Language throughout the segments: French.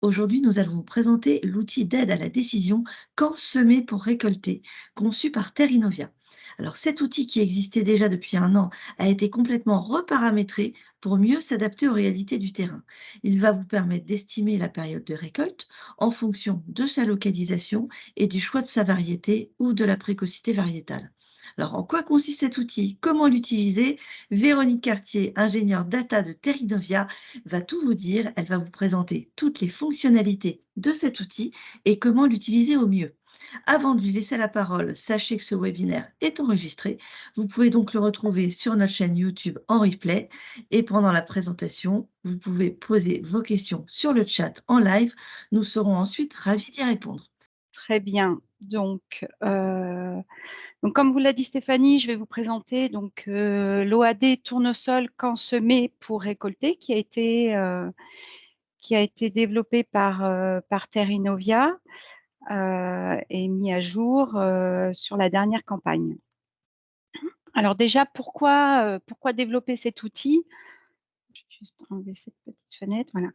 Aujourd'hui, nous allons vous présenter l'outil d'aide à la décision Quand semer pour récolter, conçu par Terrinovia. Alors cet outil qui existait déjà depuis un an a été complètement reparamétré pour mieux s'adapter aux réalités du terrain. Il va vous permettre d'estimer la période de récolte en fonction de sa localisation et du choix de sa variété ou de la précocité variétale. Alors, en quoi consiste cet outil? Comment l'utiliser? Véronique Cartier, ingénieure data de Terrinovia, va tout vous dire. Elle va vous présenter toutes les fonctionnalités de cet outil et comment l'utiliser au mieux. Avant de lui laisser la parole, sachez que ce webinaire est enregistré. Vous pouvez donc le retrouver sur notre chaîne YouTube en replay. Et pendant la présentation, vous pouvez poser vos questions sur le chat en live. Nous serons ensuite ravis d'y répondre. Très bien. Donc, comme vous l'a dit Stéphanie, je vais vous présenter l'OAD tournesol quand semer pour récolter qui a été développé par Terrinovia et mis à jour sur la dernière campagne. Alors déjà, pourquoi développer cet outil? Je vais juste enlever cette petite fenêtre. Voilà.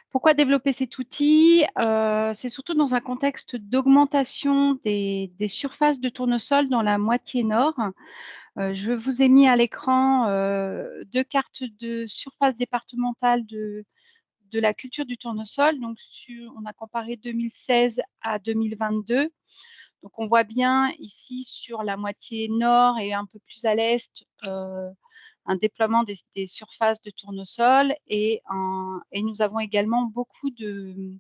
Pourquoi développer cet outil? C'est surtout dans un contexte d'augmentation des surfaces de tournesol dans la moitié nord. Je vous ai mis à l'écran 2 cartes de surface départementale de la culture du tournesol. Donc, on a comparé 2016 à 2022. Donc, on voit bien ici sur la moitié nord et un peu plus à l'est un déploiement des surfaces de tournesol et nous avons également beaucoup de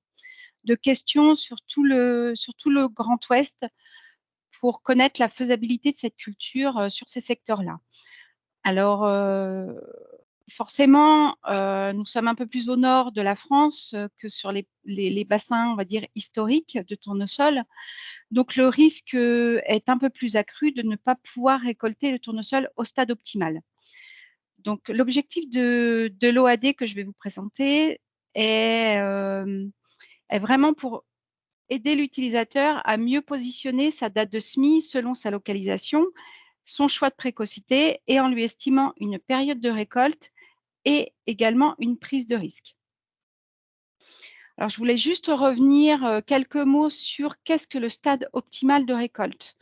questions sur tout le Grand Ouest pour connaître la faisabilité de cette culture sur ces secteurs-là. Alors, forcément, nous sommes un peu plus au nord de la France que sur les bassins, on va dire, historiques de tournesol. Donc, le risque est un peu plus accru de ne pas pouvoir récolter le tournesol au stade optimal. Donc, l'objectif de l'OAD que je vais vous présenter est vraiment pour aider l'utilisateur à mieux positionner sa date de semis selon sa localisation, son choix de précocité et en lui estimant une période de récolte et également une prise de risque. Alors, je voulais juste revenir quelques mots sur qu'est-ce que le stade optimal de récolte.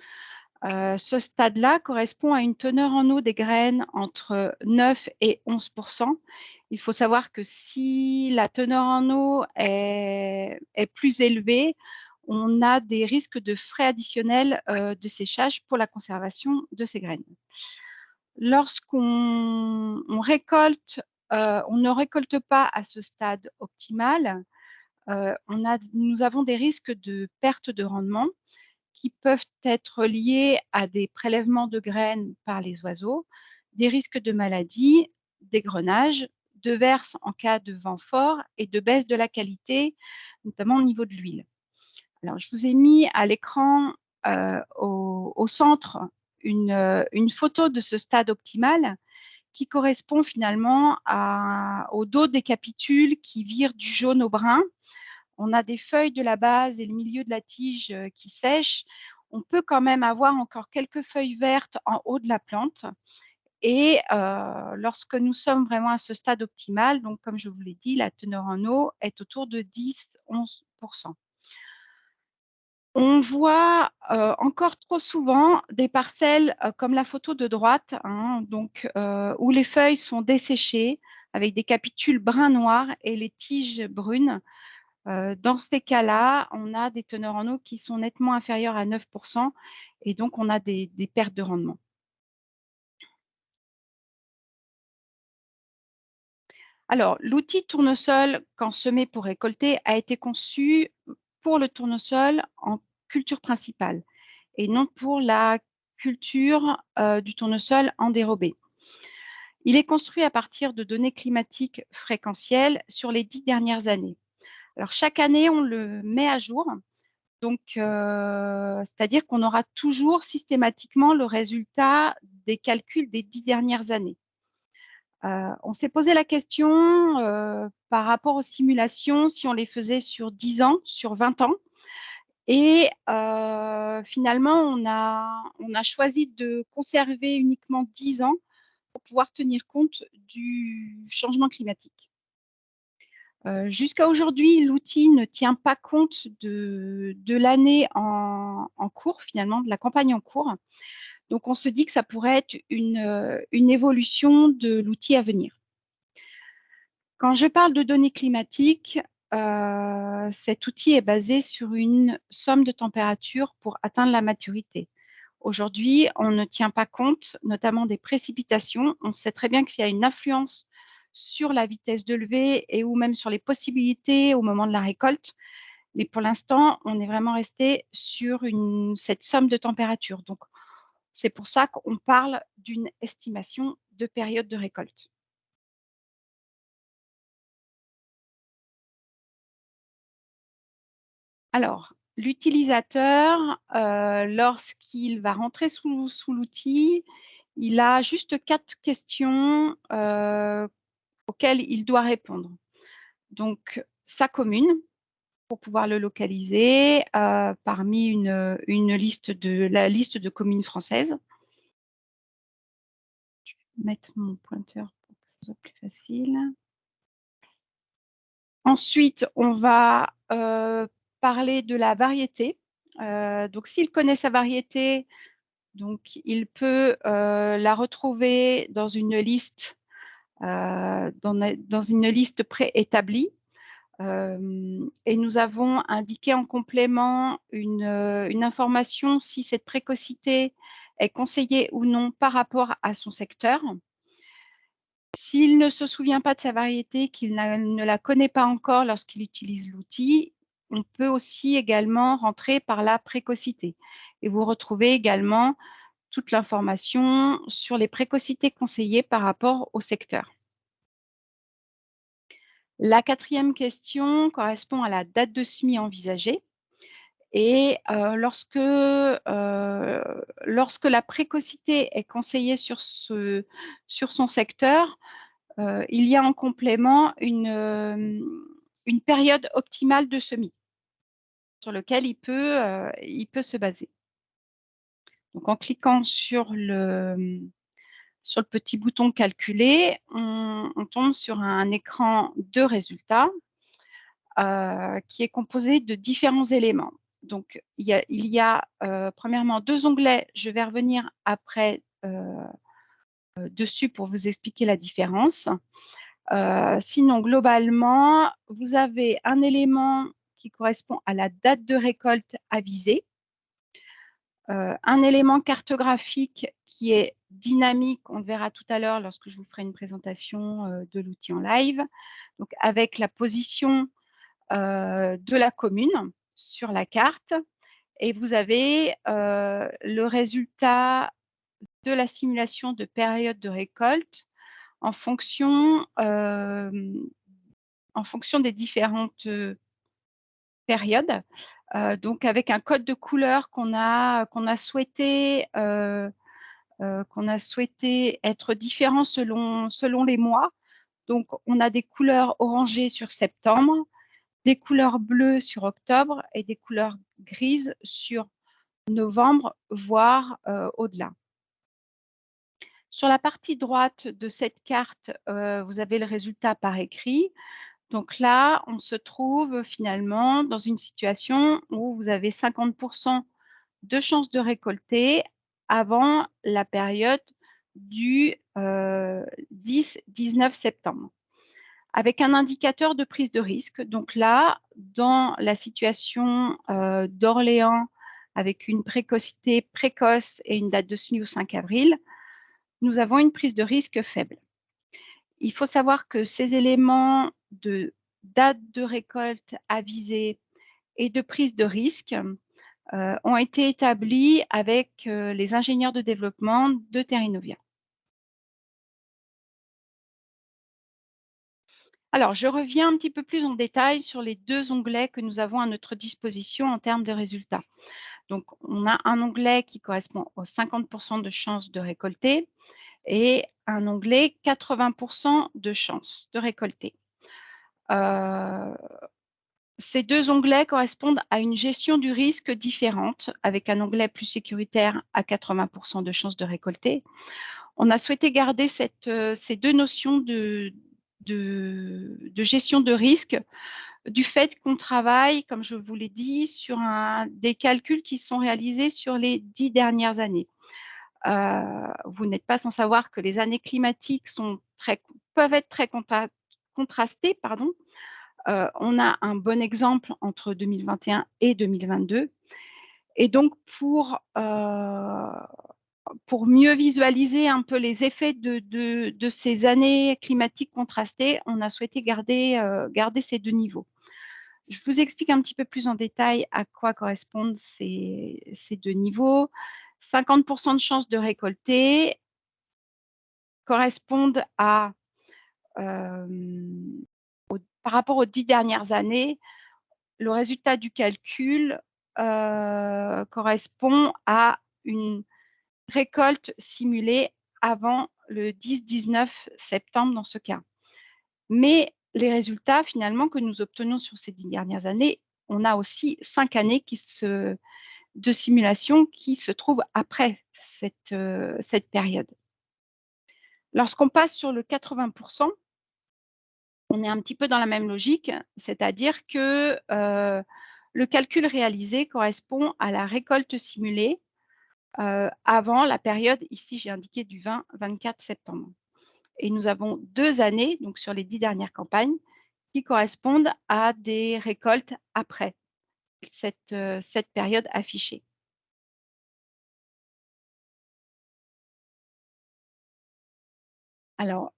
Ce stade-là correspond à une teneur en eau des graines entre 9 et 11%. Il faut savoir que si la teneur en eau est plus élevée, on a des risques de frais additionnels de séchage pour la conservation de ces graines. Lorsqu'on récolte, on ne récolte pas à ce stade optimal, nous avons des risques de perte de rendement qui peuvent être liés à des prélèvements de graines par les oiseaux, des risques de maladies, d'égrenage, de verse en cas de vent fort et de baisse de la qualité, notamment au niveau de l'huile. Alors, je vous ai mis à l'écran au centre une photo de ce stade optimal qui correspond finalement au dos des capitules qui virent du jaune au brun. On a des feuilles de la base et le milieu de la tige qui sèchent. On peut quand même avoir encore quelques feuilles vertes en haut de la plante. Et lorsque nous sommes vraiment à ce stade optimal, donc comme je vous l'ai dit, la teneur en eau est autour de 10-11%. On voit encore trop souvent des parcelles comme la photo de droite, où les feuilles sont desséchées avec des capitules brun-noir et les tiges brunes. Dans ces cas-là, on a des teneurs en eau qui sont nettement inférieures à 9% et donc on a des pertes de rendement. Alors, l'outil tournesol quand semé pour récolter a été conçu pour le tournesol en culture principale et non pour la culture du tournesol en dérobé. Il est construit à partir de données climatiques fréquentielles sur les 10 dernières années. Alors, chaque année, on le met à jour. Donc, c'est-à-dire qu'on aura toujours systématiquement le résultat des calculs des 10 dernières années. On s'est posé la question par rapport aux simulations, si on les faisait sur 10 ans, sur 20 ans. Et finalement, on a choisi de conserver uniquement 10 ans pour pouvoir tenir compte du changement climatique. Jusqu'à aujourd'hui, l'outil ne tient pas compte de l'année en cours, finalement, de la campagne en cours. Donc, on se dit que ça pourrait être une évolution de l'outil à venir. Quand je parle de données climatiques, cet outil est basé sur une somme de température pour atteindre la maturité. Aujourd'hui, on ne tient pas compte, notamment des précipitations. On sait très bien qu'il y a une influence sur la vitesse de levée et ou même sur les possibilités au moment de la récolte. Mais pour l'instant, on est vraiment resté sur cette somme de température. Donc, c'est pour ça qu'on parle d'une estimation de période de récolte. Alors, l'utilisateur, lorsqu'il va rentrer sous l'outil, il a juste 4 questions auxquelles il doit répondre. Donc, sa commune, pour pouvoir le localiser parmi la liste de communes françaises. Je vais mettre mon pointeur pour que ce soit plus facile. Ensuite, on va parler de la variété. Donc, s'il connaît sa variété, donc, il peut la retrouver dans une liste, préétablie. Et nous avons indiqué en complément une information si cette précocité est conseillée ou non par rapport à son secteur. S'il ne se souvient pas de sa variété, qu'il ne la connaît pas encore lorsqu'il utilise l'outil, on peut aussi également rentrer par la précocité. Et vous retrouvez également toute l'information sur les précocités conseillées par rapport au secteur. La 4e question correspond à la date de semis envisagée. Et lorsque la précocité est conseillée sur son secteur, il y a en complément une période optimale de semis sur lequel il peut se baser. Donc, en cliquant sur le petit bouton calculer, on tombe sur un écran de résultats qui est composé de différents éléments. Donc, il y a premièrement 2 onglets. Je vais revenir après dessus pour vous expliquer la différence. Sinon, globalement, vous avez un élément qui correspond à la date de récolte avisée, un élément cartographique qui est dynamique, on le verra tout à l'heure lorsque je vous ferai une présentation de l'outil en live, donc avec la position de la commune sur la carte, et vous avez le résultat de la simulation de période de récolte en fonction des différentes périodes. Donc, avec un code de couleur qu'on a souhaité être différent selon les mois. Donc, on a des couleurs orangées sur septembre, des couleurs bleues sur octobre et des couleurs grises sur novembre, voire au-delà. Sur la partie droite de cette carte, vous avez le résultat par écrit. Donc là, on se trouve finalement dans une situation où vous avez 50% de chances de récolter avant la période du 10-19 septembre, avec un indicateur de prise de risque. Donc là, dans la situation d'Orléans, avec une précocité précoce et une date de semis au 5 avril, nous avons une prise de risque faible. Il faut savoir que ces éléments de date de récolte avisée et de prise de risque ont été établis avec les ingénieurs de développement de Terrinovia. Alors, je reviens un petit peu plus en détail sur les 2 onglets que nous avons à notre disposition en termes de résultats. Donc, on a un onglet qui correspond aux 50% de chances de récolter et un onglet 80% de chances de récolter. Ces 2 onglets correspondent à une gestion du risque différente, avec un onglet plus sécuritaire à 80% de chances de récolter. On a souhaité garder ces 2 notions de de gestion de risque du fait qu'on travaille, comme je vous l'ai dit, sur des calculs qui sont réalisés sur les 10 dernières années. Vous n'êtes pas sans savoir que les années climatiques peuvent être très contrastées. On a un bon exemple entre 2021 et 2022. Et donc, pour mieux visualiser un peu les effets de ces années climatiques contrastées, on a souhaité garder ces deux niveaux. Je vous explique un petit peu plus en détail à quoi correspondent ces deux niveaux. 50% de chances de récolter correspondent à, par rapport aux 10 dernières années, le résultat du calcul correspond à une récolte simulée avant le 10-19 septembre dans ce cas. Mais les résultats finalement que nous obtenons sur ces 10 dernières années, on a aussi 5 années de simulation qui se trouvent après cette période. Lorsqu'on passe sur le 80%, on est un petit peu dans la même logique, c'est-à-dire que le calcul réalisé correspond à la récolte simulée avant la période, ici j'ai indiqué du 20-24 septembre. Et nous avons 2 années, donc sur les 10 dernières campagnes, qui correspondent à des récoltes après cette période affichée. Alors,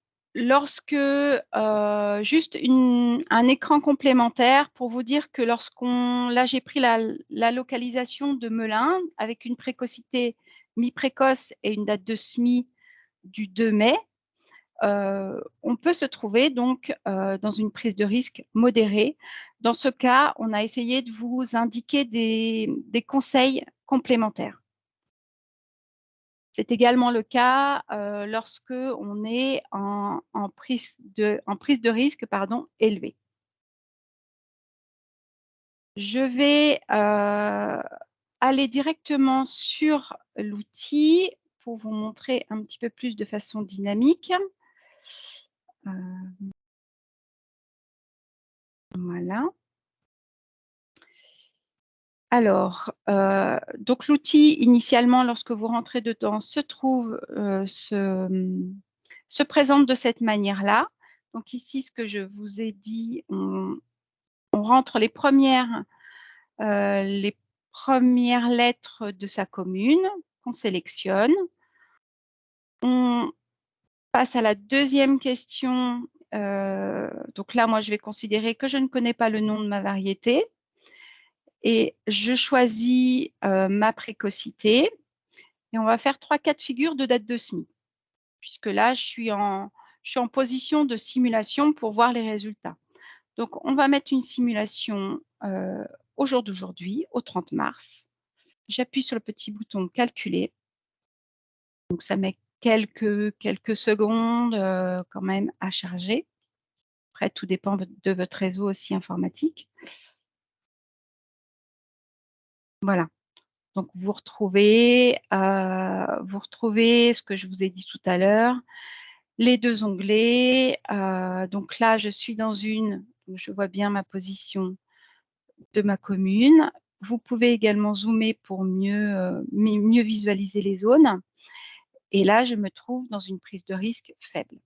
juste un écran complémentaire pour vous dire que là j'ai pris la localisation de Melun avec une précocité mi-précoce et une date de semis du 2 mai. On peut se trouver donc dans une prise de risque modérée. Dans ce cas, on a essayé de vous indiquer des conseils complémentaires. C'est également le cas lorsque on est en prise de risque élevée. Je vais aller directement sur l'outil pour vous montrer un petit peu plus de façon dynamique. Voilà. Alors, donc l'outil, initialement, lorsque vous rentrez dedans, se présente de cette manière-là. Donc ici, ce que je vous ai dit, on rentre les premières lettres de sa commune qu'on sélectionne. On passe à la deuxième question. Donc là, moi, je vais considérer que je ne connais pas le nom de ma variété. Et je choisis ma précocité. Et on va faire 3 cas de figure de date de semis, puisque là, je suis en position de simulation pour voir les résultats. Donc, on va mettre une simulation au jour d'aujourd'hui, au 30 mars. J'appuie sur le petit bouton « Calculer ». Donc, ça met quelques secondes quand même à charger. Après, tout dépend de votre réseau aussi informatique. Voilà. Donc, vous retrouvez ce que je vous ai dit tout à l'heure, les 2 onglets. Donc là, je suis je vois bien ma position de ma commune. Vous pouvez également zoomer pour mieux visualiser les zones. Et là, je me trouve dans une prise de risque faible.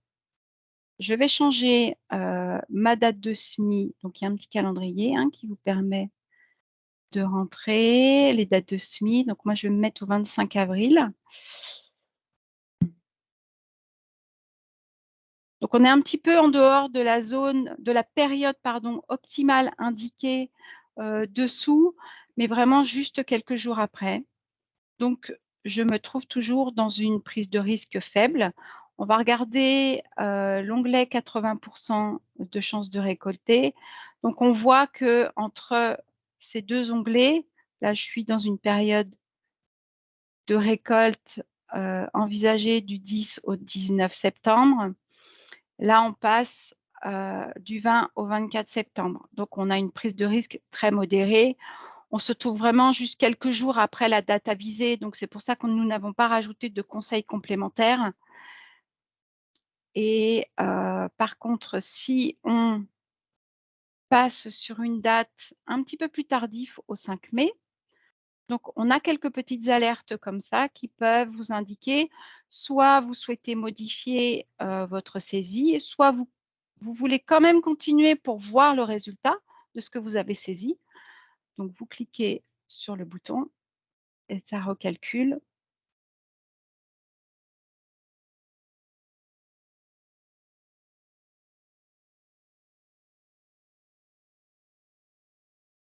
Je vais changer ma date de semis. Donc, il y a un petit calendrier qui vous permet de rentrer les dates de semis. Donc, moi, je vais me mettre au 25 avril. Donc, on est un petit peu en dehors de la zone, de la période optimale indiquée dessous, mais vraiment juste quelques jours après. Donc, je me trouve toujours dans une prise de risque faible. On va regarder l'onglet 80% de chances de récolter. Donc, on voit que entre ces 2 onglets, là, je suis dans une période de récolte envisagée du 10 au 19 septembre. Là, on passe du 20 au 24 septembre. Donc, on a une prise de risque très modérée. On se trouve vraiment juste quelques jours après la date avisée. Donc, c'est pour ça que nous n'avons pas rajouté de conseils complémentaires. et par contre, si on passe sur une date un petit peu plus tardive au 5 mai, donc on a quelques petites alertes comme ça qui peuvent vous indiquer, soit vous souhaitez modifier, votre saisie, soit vous voulez quand même continuer pour voir le résultat de ce que vous avez saisi. Donc vous cliquez sur le bouton et ça recalcule.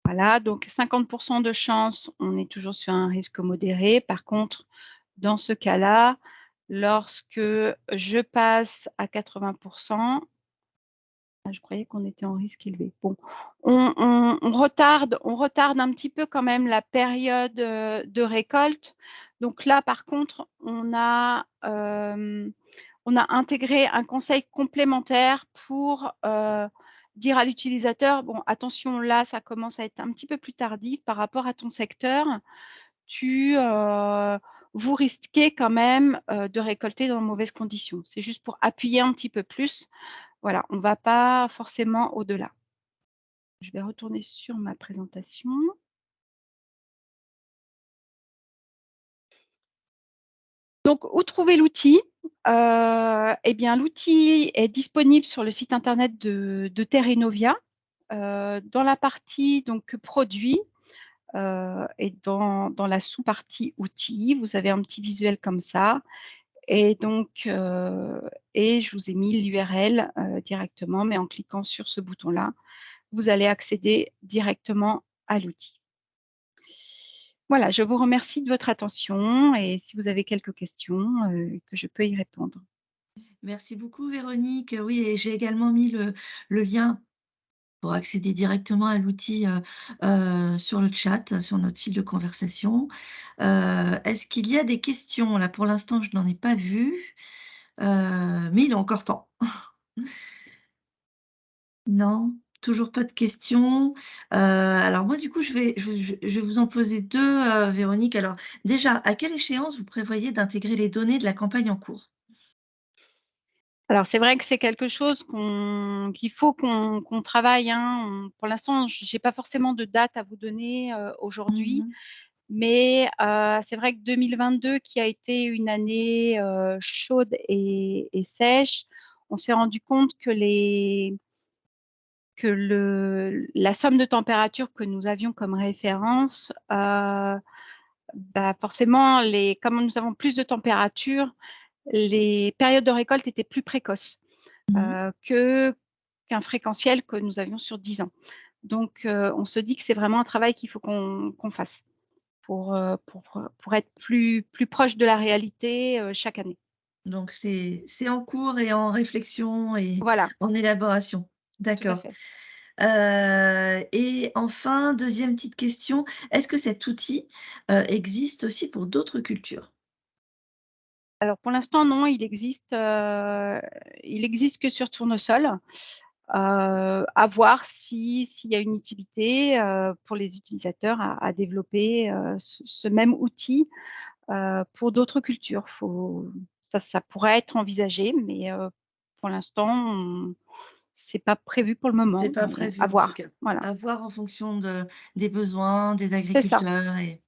Voilà, donc 50 de chance, on est toujours sur un risque modéré. Par contre, dans ce cas-là, lorsque je passe à 80, ah, je croyais qu'on était en risque élevé. Bon, on retarde un petit peu quand même la période, de récolte. Donc là, par contre, on a intégré un conseil complémentaire pour, dire à l'utilisateur: «Bon, attention, là, ça commence à être un petit peu plus tardif par rapport à ton secteur. Tu, vous risquez quand même, de récolter dans de mauvaises conditions». C'est juste pour appuyer un petit peu plus. Voilà, on ne va pas forcément au-delà. Je vais retourner sur ma présentation. Donc où trouver l'outil? Eh bien, l'outil est disponible sur le site internet de Terre Innovia, dans la partie donc produits, et dans la sous-partie outils, vous avez un petit visuel comme ça et donc et je vous ai mis l'URL, directement, mais en cliquant sur ce bouton-là, vous allez accéder directement à l'outil. Voilà, je vous remercie de votre attention et si vous avez quelques questions, que je peux y répondre. Merci beaucoup Véronique. Oui, et j'ai également mis le lien pour accéder directement à l'outil, sur le chat, sur notre fil de conversation. Est-ce qu'il y a des questions? Là, pour l'instant, je n'en ai pas vu, mais il est encore temps. Non, toujours pas de questions. Alors moi, du coup, je vais vous en poser 2, Véronique. Alors déjà, à quelle échéance vous prévoyez d'intégrer les données de la campagne en cours? Alors c'est vrai que c'est quelque chose qu'il faut qu'on travaille, hein. Pour l'instant, j'ai pas forcément de date à vous donner, aujourd'hui, Mmh. mais c'est vrai que 2022 qui a été une année, chaude et sèche, on s'est rendu compte que la somme de température que nous avions comme référence, bah, forcément comme nous avons plus de température, les périodes de récolte étaient plus précoces, Mmh. qu'un fréquentiel que nous avions sur 10 ans. Donc on se dit que c'est vraiment un travail qu'il faut qu'on fasse pour être plus proche de la réalité, chaque année. Donc c'est en cours et en réflexion et Voilà, en élaboration. tout à D'accord. fait. Et enfin, deuxième petite question, est-ce que cet outil, existe aussi pour d'autres cultures? Alors pour l'instant non, il existe que sur tournesol. À voir s'il y a une utilité, pour les utilisateurs à développer, ce même outil, pour d'autres cultures. Ça pourrait être envisagé, mais pour l'instant, c'est pas prévu pour le C'est moment. pas À prévu en tout voir. cas. Voilà, À voir en fonction des besoins des c'est ça, agriculteurs et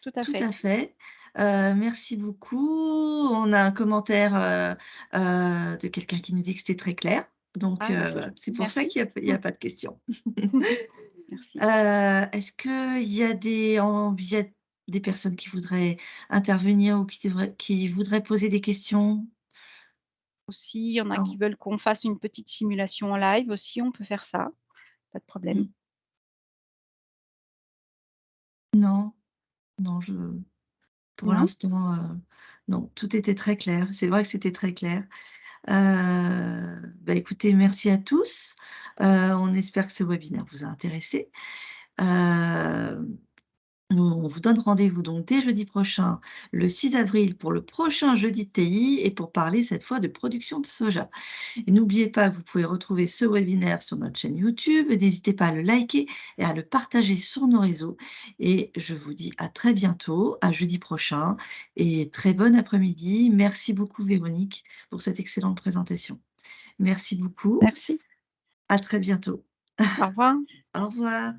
tout à tout fait. à fait. Merci beaucoup. On a un commentaire, de quelqu'un qui nous dit que c'était très clair. Donc, Ah bah, c'est c'est pour ça merci. qu'il y a pas de questions. Merci. Est-ce qu'il y a des personnes qui voudraient intervenir ou qui voudraient poser des questions? Aussi, il y en a qui Non? veulent qu'on fasse une petite simulation en live aussi, on peut faire ça, pas de problème. Mmh. Non? Non, pour Non? l'instant, non, tout était très clair. C'est vrai que c'était très clair. Bah, écoutez, merci à tous. On espère que ce webinaire vous a intéressés. Heu On vous donne rendez-vous donc dès jeudi prochain, le 6 avril, pour le prochain jeudi de TI et pour parler cette fois de production de soja. Et n'oubliez pas que vous pouvez retrouver ce webinaire sur notre chaîne YouTube. N'hésitez pas à le liker et à le partager sur nos réseaux. Et je vous dis à très bientôt, à jeudi prochain et très bon après-midi. Merci beaucoup Véronique pour cette excellente présentation. Merci beaucoup. Merci. À très bientôt. Au revoir. Au revoir.